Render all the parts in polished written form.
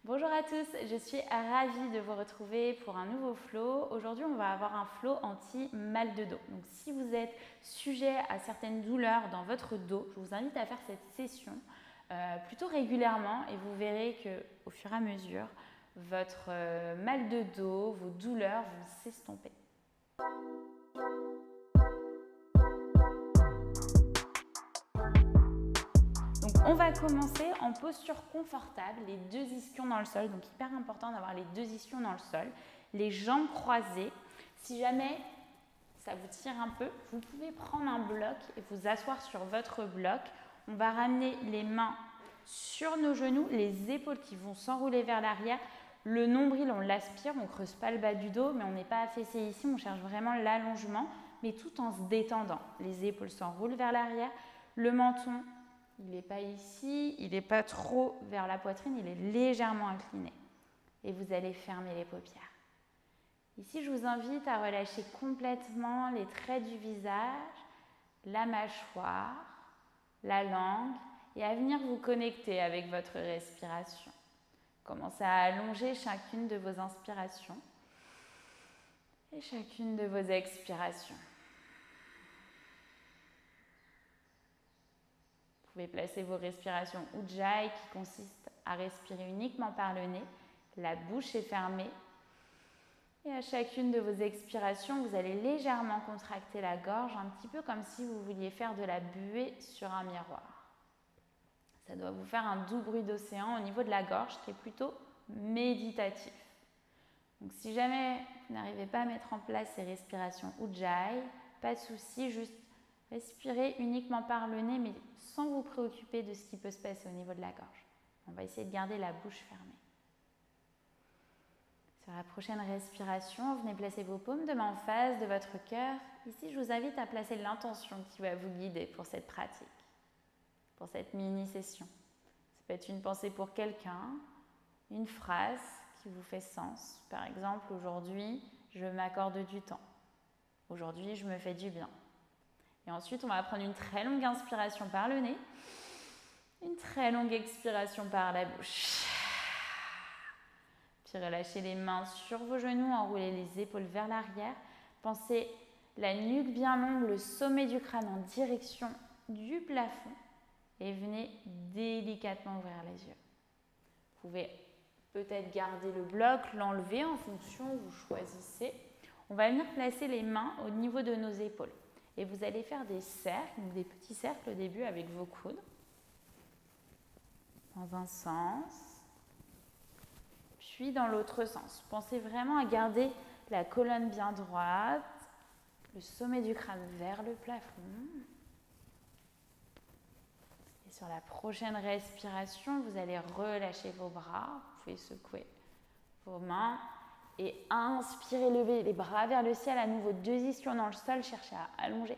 Bonjour à tous, je suis ravie de vous retrouver pour un nouveau flow. Aujourd'hui, on va avoir un flow anti-mal de dos. Donc, si vous êtes sujet à certaines douleurs dans votre dos, je vous invite à faire cette session plutôt régulièrement et vous verrez qu'au fur et à mesure, votre mal de dos, vos douleurs vont s'estomper. On va commencer en posture confortable, les deux ischions dans le sol. Donc, hyper important d'avoir les deux ischions dans le sol, les jambes croisées. Si jamais ça vous tire un peu, vous pouvez prendre un bloc et vous asseoir sur votre bloc. On va ramener les mains sur nos genoux, les épaules qui vont s'enrouler vers l'arrière. Le nombril, on l'aspire, on ne creuse pas le bas du dos, mais on n'est pas affaissé ici. On cherche vraiment l'allongement, mais tout en se détendant. Les épaules s'enroulent vers l'arrière, le menton, il n'est pas ici, il n'est pas trop vers la poitrine, il est légèrement incliné. Et vous allez fermer les paupières. Ici, je vous invite à relâcher complètement les traits du visage, la mâchoire, la langue et à venir vous connecter avec votre respiration. Commencez à allonger chacune de vos inspirations et chacune de vos expirations. Vous pouvez placer vos respirations Ujjayi qui consiste à respirer uniquement par le nez, la bouche est fermée et à chacune de vos expirations, vous allez légèrement contracter la gorge, un petit peu comme si vous vouliez faire de la buée sur un miroir. Ça doit vous faire un doux bruit d'océan au niveau de la gorge qui est plutôt méditatif. Donc si jamais vous n'arrivez pas à mettre en place ces respirations Ujjayi, pas de souci, juste respirez uniquement par le nez, mais sans vous préoccuper de ce qui peut se passer au niveau de la gorge. On va essayer de garder la bouche fermée. Sur la prochaine respiration, venez placer vos paumes de main en face de votre cœur. Ici, je vous invite à placer l'intention qui va vous guider pour cette pratique, pour cette mini-session. Ça peut être une pensée pour quelqu'un, une phrase qui vous fait sens. Par exemple, aujourd'hui, je m'accorde du temps. Aujourd'hui, je me fais du bien. Et ensuite, on va prendre une très longue inspiration par le nez, une très longue expiration par la bouche. Puis relâchez les mains sur vos genoux, enroulez les épaules vers l'arrière. Pensez la nuque bien longue, le sommet du crâne en direction du plafond. Et venez délicatement ouvrir les yeux. Vous pouvez peut-être garder le bloc, l'enlever en fonction, vous choisissez. On va venir placer les mains au niveau de nos épaules. Et vous allez faire des cercles, donc des petits cercles au début avec vos coudes. Dans un sens, puis dans l'autre sens. Pensez vraiment à garder la colonne bien droite, le sommet du crâne vers le plafond. Et sur la prochaine respiration, vous allez relâcher vos bras. Vous pouvez secouer vos mains. Et inspirez, levez les bras vers le ciel, à nouveau deux ischions dans le sol, cherchez à allonger.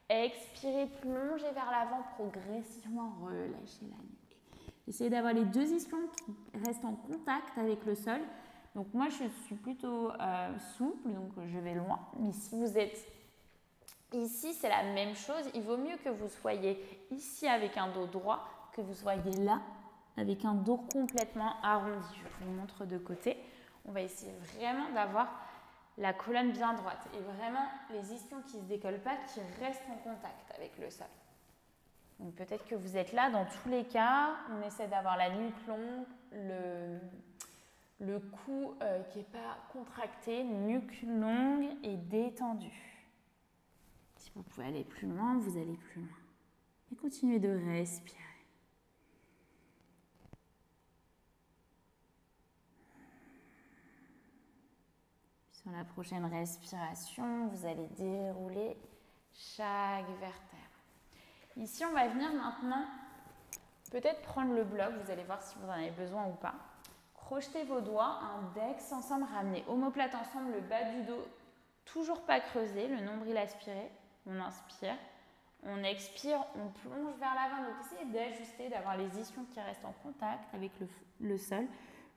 Expirez, plongez vers l'avant, progressivement relâchez la nuque. Essayez d'avoir les deux ischions qui restent en contact avec le sol. Donc moi je suis plutôt souple, donc je vais loin. Mais si vous êtes ici, c'est la même chose. Il vaut mieux que vous soyez ici avec un dos droit, que vous soyez là avec un dos complètement arrondi. Je vous montre de côté. On va essayer vraiment d'avoir la colonne bien droite et vraiment les ischions qui ne se décollent pas, qui restent en contact avec le sol. Donc peut-être que vous êtes là, dans tous les cas, on essaie d'avoir la nuque longue, le cou qui n'est pas contracté, nuque longue et détendue. Si vous pouvez aller plus loin, vous allez plus loin. Et continuez de respirer. Sur la prochaine respiration, vous allez dérouler chaque vertèbre. Ici, on va venir maintenant peut-être prendre le bloc, vous allez voir si vous en avez besoin ou pas. Crochetez vos doigts, index ensemble, ramenez omoplate ensemble, le bas du dos toujours pas creusé, le nombril aspiré. On inspire, on expire, on plonge vers l'avant. Donc essayez d'ajuster, d'avoir les ischions qui restent en contact avec le sol,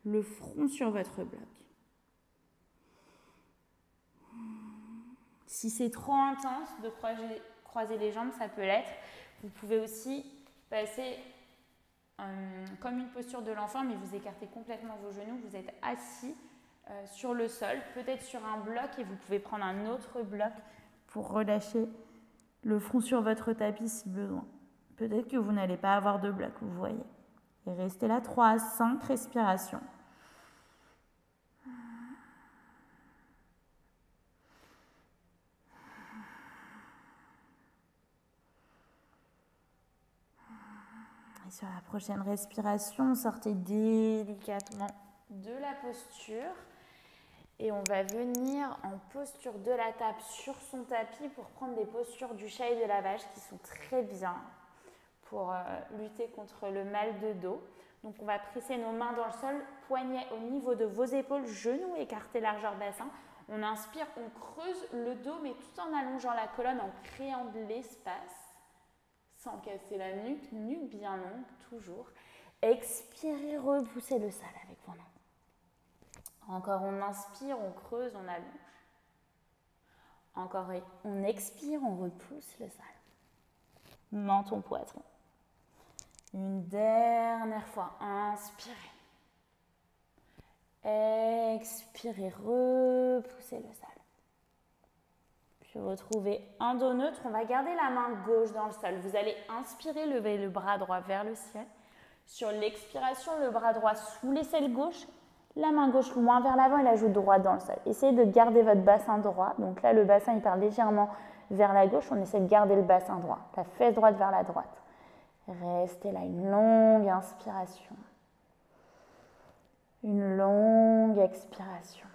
le front sur votre bloc. Si c'est trop intense de croiser les jambes, ça peut l'être. Vous pouvez aussi passer comme une posture de l'enfant, mais vous écartez complètement vos genoux. Vous êtes assis sur le sol, peut-être sur un bloc, et vous pouvez prendre un autre bloc pour relâcher le front sur votre tapis si besoin. Peut-être que vous n'allez pas avoir de bloc, vous voyez. Et restez là 3 à 5 respirations. Et sur la prochaine respiration, sortez délicatement de la posture. Et on va venir en posture de la table sur son tapis pour prendre des postures du chat et de la vache qui sont très bien pour lutter contre le mal de dos. Donc on va presser nos mains dans le sol, poignets au niveau de vos épaules, genoux écartés largeur bassin. On inspire, on creuse le dos mais tout en allongeant la colonne, en créant de l'espace, sans casser la nuque, nuque bien longue, toujours. Expirez, repoussez le sol avec vos mains. Encore, on inspire, on creuse, on allonge. Encore, on expire, on repousse le sol. Menton, poitrine. Une dernière fois, inspirez. Expirez, repoussez le sol. Puis retrouvez un dos neutre, on va garder la main gauche dans le sol. Vous allez inspirer, lever le bras droit vers le ciel. Sur l'expiration, le bras droit sous l'aisselle gauche. La main gauche loin vers l'avant et la joue droite dans le sol. Essayez de garder votre bassin droit. Donc là, le bassin, il part légèrement vers la gauche. On essaie de garder le bassin droit. La fesse droite vers la droite. Restez là, une longue inspiration. Une longue expiration.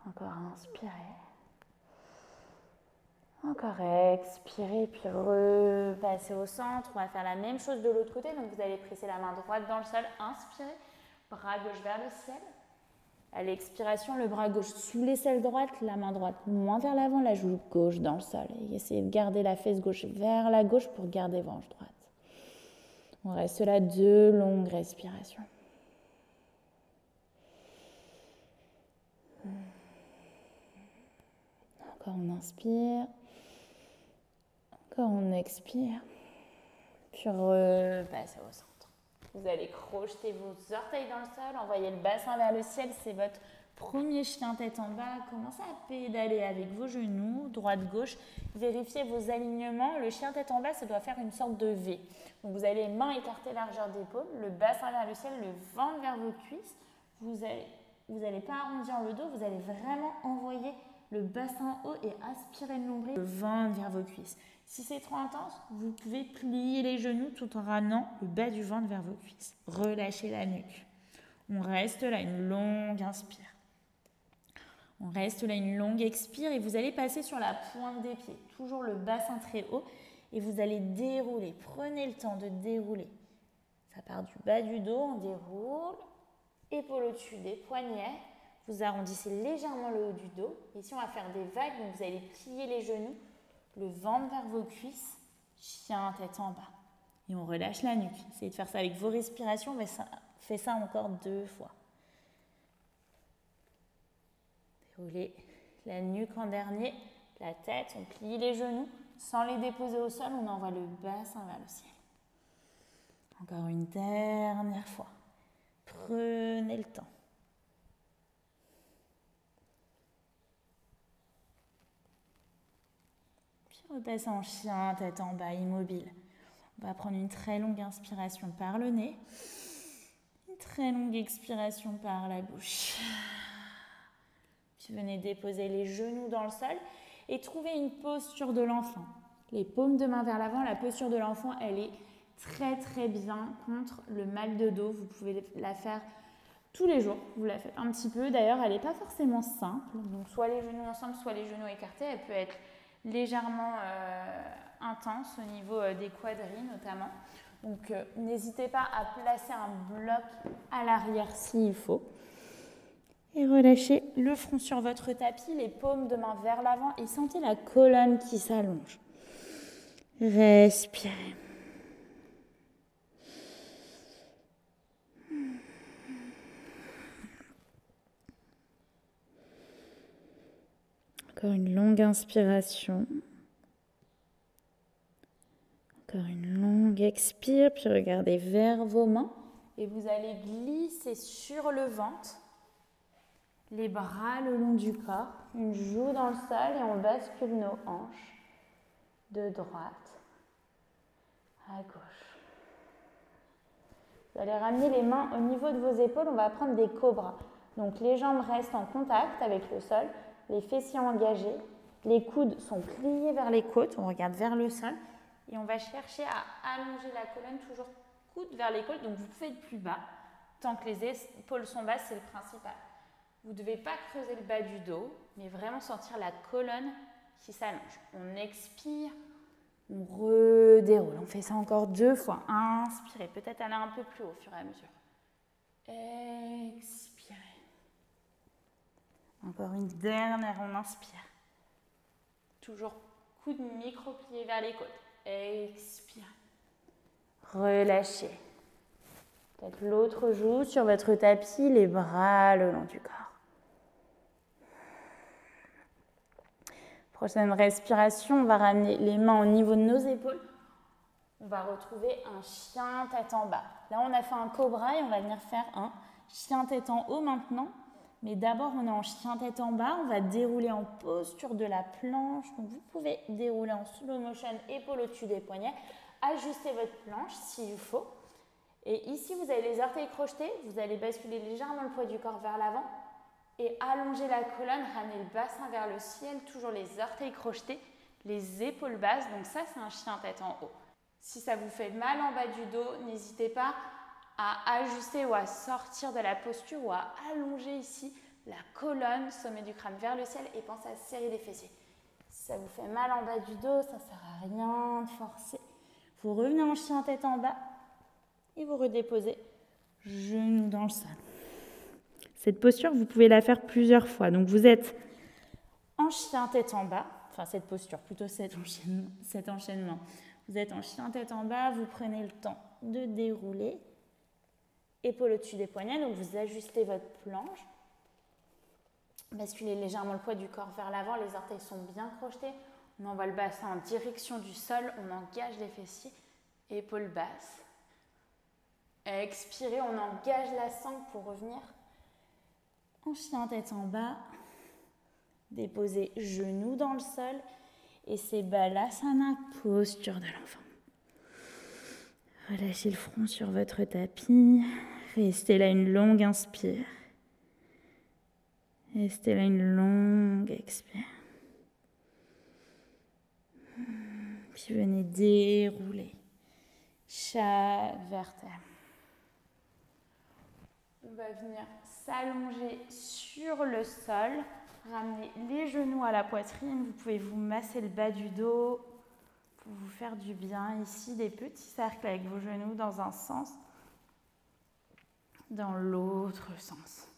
Encore inspirez. Encore expirez, puis repassez au centre. On va faire la même chose de l'autre côté. Donc vous allez presser la main droite dans le sol. Inspirez. Bras gauche vers le ciel. À l'expiration, le bras gauche sous l'aisselle droite, la main droite moins vers l'avant, la joue gauche dans le sol. Et essayez de garder la fesse gauche vers la gauche pour garder hanche droite. On reste là 2 longues respirations. Encore on inspire. Encore on expire. Puis repassez au centre. Vous allez crocheter vos orteils dans le sol, envoyer le bassin vers le ciel. C'est votre premier chien tête en bas. Commencez à pédaler avec vos genoux, droite-gauche. Vérifiez vos alignements. Le chien tête en bas, ça doit faire une sorte de V. Donc vous allez mains écartées largeur d'épaule, le bassin vers le ciel, le ventre vers vos cuisses. Vous allez pas arrondir le dos, vous allez vraiment envoyer le bassin haut et aspirer le nombril, le ventre vers vos cuisses. Si c'est trop intense, vous pouvez plier les genoux tout en ramenant le bas du ventre vers vos cuisses. Relâchez la nuque. On reste là, une longue inspire. On reste là, une longue expire et vous allez passer sur la pointe des pieds. Toujours le bassin très haut et vous allez dérouler. Prenez le temps de dérouler. Ça part du bas du dos, on déroule. Épaule au-dessus des poignets. Vous arrondissez légèrement le haut du dos. Ici, on va faire des vagues. Donc, vous allez plier les genoux, le ventre vers vos cuisses, chien tête en bas. Et on relâche la nuque. Essayez de faire ça avec vos respirations, mais faites ça encore 2 fois. Déroulez la nuque en dernier, la tête, on plie les genoux. Sans les déposer au sol, on envoie le bassin vers le ciel. Encore une dernière fois. Prenez le temps. Puis repassez en chien, tête en bas, immobile. On va prendre une très longue inspiration par le nez. Une très longue expiration par la bouche. Puis venez déposer les genoux dans le sol et trouvez une posture de l'enfant. Les paumes de main vers l'avant, la posture de l'enfant, elle est très bien contre le mal de dos. Vous pouvez la faire tous les jours. Vous la faites un petit peu. D'ailleurs, elle n'est pas forcément simple. Donc, soit les genoux ensemble, soit les genoux écartés. Elle peut être légèrement intense au niveau des quadris notamment. Donc, n'hésitez pas à placer un bloc à l'arrière s'il faut. Et relâchez le front sur votre tapis, les paumes de main vers l'avant et sentez la colonne qui s'allonge. Respirez. Encore une longue inspiration. Encore une longue Longue expire, puis regardez vers vos mains. Et vous allez glisser sur le ventre, les bras le long du corps, une joue dans le sol et on bascule nos hanches de droite à gauche. Vous allez ramener les mains au niveau de vos épaules, on va prendre des cobras. Donc les jambes restent en contact avec le sol, les fessiers engagés, les coudes sont pliés vers les côtes, on regarde vers le sol et on va chercher à allonger la colonne toujours coude vers les côtes, donc vous pouvez être plus bas. Tant que les épaules sont basses, c'est le principal. Vous ne devez pas creuser le bas du dos, mais vraiment sentir la colonne qui s'allonge. On expire, on redéroule. On fait ça encore 2 fois. Inspirez, peut-être aller un peu plus haut au fur et à mesure. Expirez. Encore une dernière, on inspire. Toujours coude micro-plié vers les côtes. Expirez. Relâchez. Peut-être l'autre joue sur votre tapis, les bras le long du corps. Prochaine respiration, on va ramener les mains au niveau de nos épaules. On va retrouver un chien tête en bas. Là, on a fait un cobra et on va venir faire un chien tête en haut maintenant. Mais d'abord, on est en chien tête en bas. On va dérouler en posture de la planche. Donc, vous pouvez dérouler en slow motion, épaule au-dessus des poignets. Ajustez votre planche s'il faut. Et ici, vous avez les orteils crochetés. Vous allez basculer légèrement le poids du corps vers l'avant et allonger la colonne, ramener le bassin vers le ciel. Toujours les orteils crochetés, les épaules basses. Donc ça, c'est un chien tête en haut. Si ça vous fait mal en bas du dos, n'hésitez pas à ajuster ou à sortir de la posture ou à allonger ici la colonne, sommet du crâne vers le ciel et pensez à serrer les fessiers. Si ça vous fait mal en bas du dos, ça ne sert à rien de forcer. Vous revenez en chien tête en bas et vous redéposez genoux dans le sol. Cette posture, vous pouvez la faire plusieurs fois. Donc vous êtes en chien tête en bas, enfin cette posture, plutôt cet enchaînement. Vous êtes en chien tête en bas, vous prenez le temps de dérouler, épaule au-dessus des poignets, donc vous ajustez votre planche, basculez légèrement le poids du corps vers l'avant, les orteils sont bien crochetés, on envoie le bassin en direction du sol, on engage les fessiers, épaules basses. Expirez, on engage la sangle pour revenir en chien tête en bas, déposez genoux dans le sol et c'est Balasana, posture de l'enfant. Relâchez le front sur votre tapis, restez là une longue inspire, restez là une longue expire. Puis venez dérouler chaque vertèbre. On va venir s'allonger sur le sol, ramener les genoux à la poitrine. Vous pouvez vous masser le bas du dos pour vous faire du bien. Ici, des petits cercles avec vos genoux dans un sens, dans l'autre sens.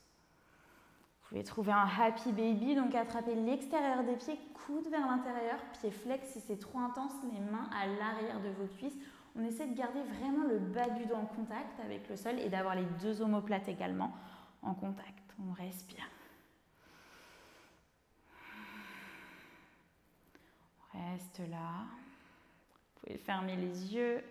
Vous pouvez trouver un happy baby, donc attrapez l'extérieur des pieds, coude vers l'intérieur, pieds flex si c'est trop intense, les mains à l'arrière de vos cuisses. On essaie de garder vraiment le bas du dos en contact avec le sol et d'avoir les 2 omoplates également en contact. On respire. On reste là. Vous pouvez fermer les yeux.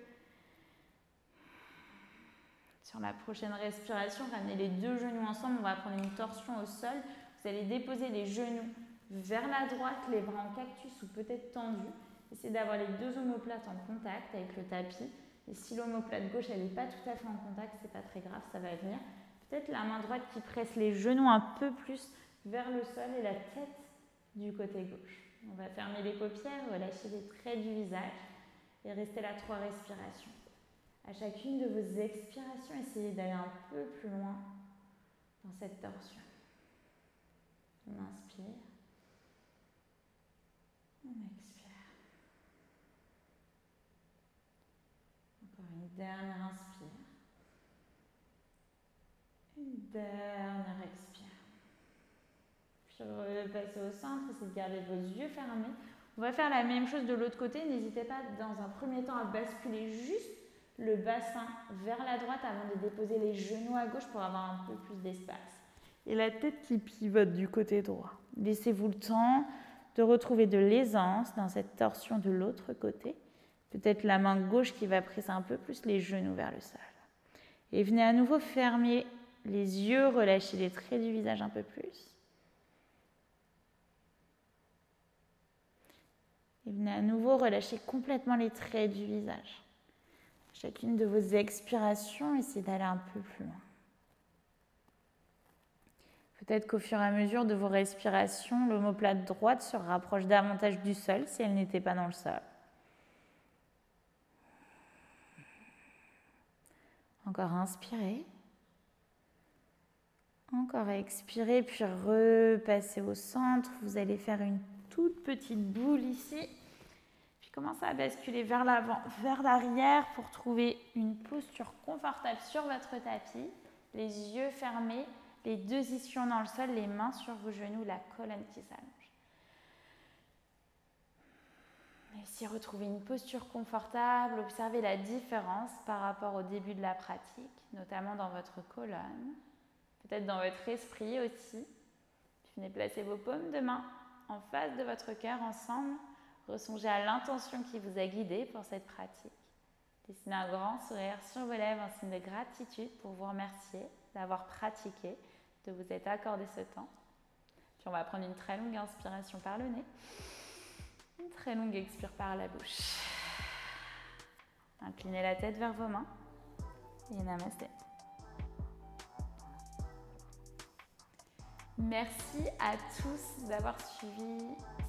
Sur la prochaine respiration, ramenez les 2 genoux ensemble. On va prendre une torsion au sol. Vous allez déposer les genoux vers la droite, les bras en cactus ou peut-être tendus. Essayez d'avoir les 2 omoplates en contact avec le tapis. Et si l'omoplate gauche n'est pas tout à fait en contact, c'est pas très grave, ça va venir. Peut-être la main droite qui presse les genoux un peu plus vers le sol et la tête du côté gauche. On va fermer les paupières, relâcher les traits du visage et rester là 3 respirations. À chacune de vos expirations, essayez d'aller un peu plus loin dans cette torsion. On inspire. On expire. Encore une dernière inspire. Une dernière expire. Puis repasser au centre, essayez de garder vos yeux fermés. On va faire la même chose de l'autre côté. N'hésitez pas dans un premier temps à basculer juste le bassin vers la droite avant de déposer les genoux à gauche pour avoir un peu plus d'espace. Et la tête qui pivote du côté droit. Laissez-vous le temps de retrouver de l'aisance dans cette torsion de l'autre côté. Peut-être la main gauche qui va presser un peu plus les genoux vers le sol. Et venez à nouveau fermer les yeux, relâchez les traits du visage un peu plus. Et venez à nouveau relâcher complètement les traits du visage. Chacune de vos expirations, essayez d'aller un peu plus loin. Peut-être qu'au fur et à mesure de vos respirations, l'omoplate droite se rapproche davantage du sol si elle n'était pas dans le sol. Encore inspirez. Encore expirez, puis repassez au centre. Vous allez faire une toute petite boule ici. Puis commencez à basculer vers l'avant, vers l'arrière pour trouver une posture confortable sur votre tapis. Les yeux fermés, les deux ischions dans le sol, les mains sur vos genoux, la colonne qui s'allonge. Ici, retrouvez une posture confortable. Observez la différence par rapport au début de la pratique, notamment dans votre colonne. Peut-être dans votre esprit aussi. Puis venez placer vos paumes de main en face de votre cœur ensemble. Ressongez à l'intention qui vous a guidé pour cette pratique. Dessinez un grand sourire sur vos lèvres, un signe de gratitude pour vous remercier d'avoir pratiqué, de vous être accordé ce temps. Puis on va prendre une très longue inspiration par le nez. Une très longue expire par la bouche. Inclinez la tête vers vos mains. Et namasté. Merci à tous d'avoir suivi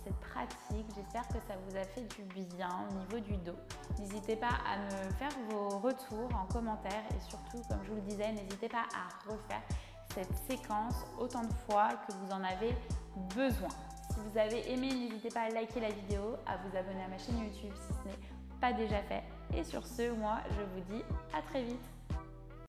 cette pratique. J'espère que ça vous a fait du bien au niveau du dos. N'hésitez pas à me faire vos retours en commentaire et surtout, comme je vous le disais, n'hésitez pas à refaire cette séquence autant de fois que vous en avez besoin. Si vous avez aimé, n'hésitez pas à liker la vidéo, à vous abonner à ma chaîne YouTube si ce n'est pas déjà fait. Et sur ce, moi, je vous dis à très vite.